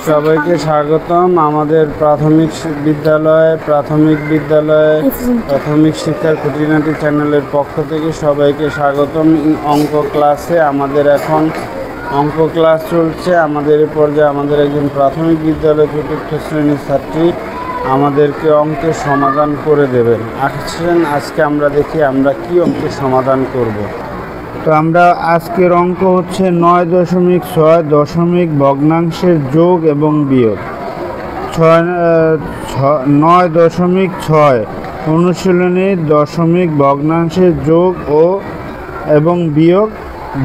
সবাইকে স্বাগতম আমাদের প্রাথমিক শিক্ষার খুঁটিনাটি চ্যানেলের পক্ষ থেকে সবাইকে স্বাগতম। অঙ্ক ক্লাসে আমাদের এখন অঙ্ক ক্লাস চলছে। আমাদের এই পর্যায়ে আমাদের একজন প্রাথমিক বিদ্যালয় চতুর্থ শ্রেণীর ছাত্রী আমাদেরকে অঙ্কের সমাধান করে দেবেন। আসছেন, আজকে আমরা দেখি আমরা কি অঙ্কের সমাধান করব। তো আমরা আজকের অঙ্ক হচ্ছে 9.6 দশমিক ভগ্নাংশের যোগ এবং বিয়োগ। 9.6 অনুশীলনীর দশমিক ভগ্নাংশের যোগ এবং বিয়োগ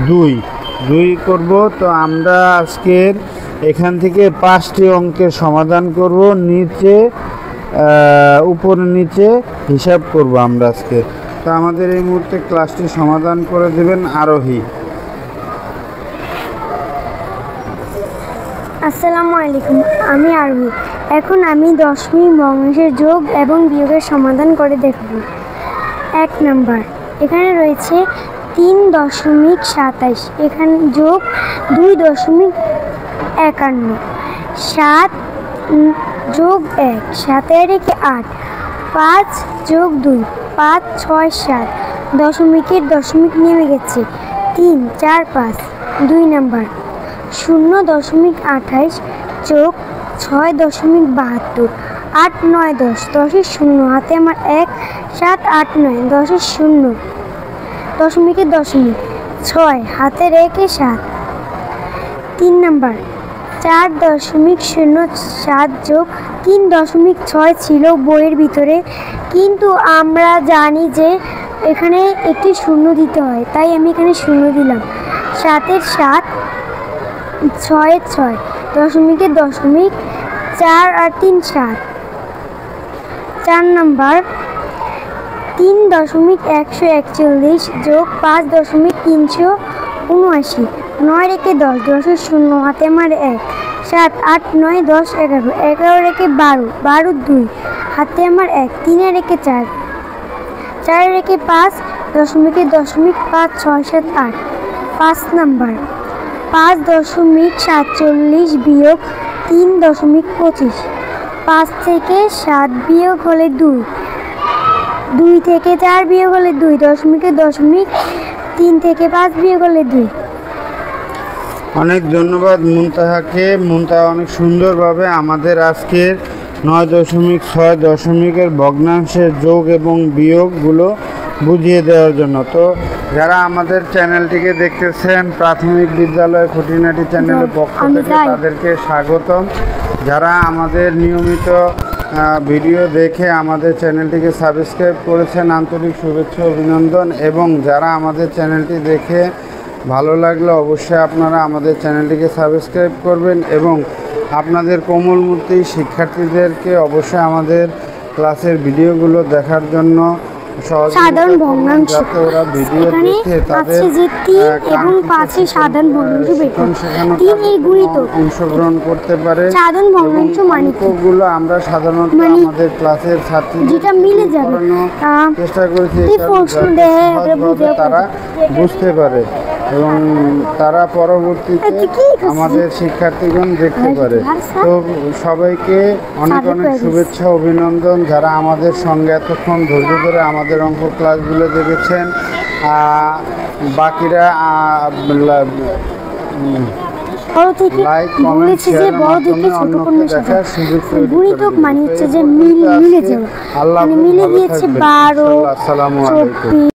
2 করব। তো আমরা আজকের এখান থেকে 5টি অঙ্কের সমাধান করব, উপরে নিচে হিসাব করব আমরা আজকে। তো আমাদের এই মুহূর্তে ক্লাসটি সমাধান করে দেবেন আরোহী। আসসালামু আলাইকুম, আমি আরোহী। এখন আমি দশমিক ভগ্নাংশের যোগ এবং বিয়োগের সমাধান করে দেখব। 1 নাম্বার, এখানে রয়েছে 3.27, এখানে যোগ 2.51, 7 যোগ 1, 7 রেখে 8, 5 যোগ 2, 5, 6, 7, দশমিকের দশমিক নেমে গেছে, 3, 4, 5। 2 নাম্বার, 0.28 যোগ 6.72, 8, 9, 10, 10-এর 0, হাতে আমার 1, 7, 8, 9, 10-এর 0, দশমিকের দশমিক 6, হাতের 1-এ 7। 3 নাম্বার, 4.07 যোগ 3.6 ছিল বইয়ের ভিতরে, কিন্তু আমরা জানি যে এখানে একটি শূন্য দিতে হয়, তাই আমি এখানে শূন্য দিলাম। 7-এর 7, 6-এর 6, দশমিকের দশমিক 4 আর 3, 7। 4 নাম্বার, 3.141 যোগ 5.379, 9 রেখে 10, 10-এর 0, হাতে আমার 1, 7, 8, 9, 10, 11, 11 রেখে 12, 12, 2, হাতে আমার 1, 3 রেখে 4, 4 রেখে 5, দশমিকের দশমিক 5, 6, 7, 8। 5 নাম্বার, 5.47 বিয়োগ 3.25, 5 থেকে 7 বিয়োগ হলে 2, 2 থেকে 4 বিয়োগ হলে 2, দশমিকের দশমিক 3 থেকে 5 বিয়োগ হলে 2। অনেক ধন্যবাদ মুনতাহাকে। মুনতাহা অনেক সুন্দরভাবে আমাদের আজকের 9.6 দশমিকের ভগ্নাংশের যোগ এবং বিয়োগগুলো বুঝিয়ে দেওয়ার জন্য। তো যারা আমাদের চ্যানেলটিকে দেখতেছেন প্রাথমিক বিদ্যালয় খুঁটিনাটি চ্যানেলের পক্ষ থেকে তাদেরকে স্বাগতম। যারা আমাদের নিয়মিত ভিডিও দেখে আমাদের চ্যানেলটিকে সাবস্ক্রাইব করেছেন, আন্তরিক শুভেচ্ছা অভিনন্দন। এবং যারা আমাদের চ্যানেলটি দেখে ভালো লাগলে অবশ্যই আপনারা আমাদের চ্যানেলটিকে সাবস্ক্রাইব করবেন এবং আপনাদের কোমলমতি শিক্ষার্থীদেরকে অবশ্যই আমাদের ক্লাসের ভিডিওগুলো দেখার জন্য সাধারণ ভগ্নাংশ, যাতে ওরা ভিডিও দেখে তাদের এবং 5 সাধারণ ভগ্নাংশ অংশগ্রহণ করতে পারে। সাধারণ ভগ্নাংশ অঙ্কগুলো আমরা সাধারণত আমাদের ক্লাসের ছাত্রীদের মিলে যাবে চেষ্টা করেছি তারা বুঝতে পারে এবং তারা পরবর্তীতে আমাদের শিক্ষার্থীগণ দেখতে পারে। তো সবাইকে অনেক অনেক শুভেচ্ছা অভিনন্দন যারা আমাদের সঙ্গে এতক্ষণ ধৈর্য ধরে আমাদের অঙ্ক ক্লাসগুলো দেখেছেন। বাকিরা লাইক কমেন্ট শেয়ারের মাধ্যমে অন্যকে দেখার সুযোগ মানে হচ্ছে যে মিলে যাওয়া, আল্লাহ মিলে গিয়েছে 12, আসসালামু আলাইকুম।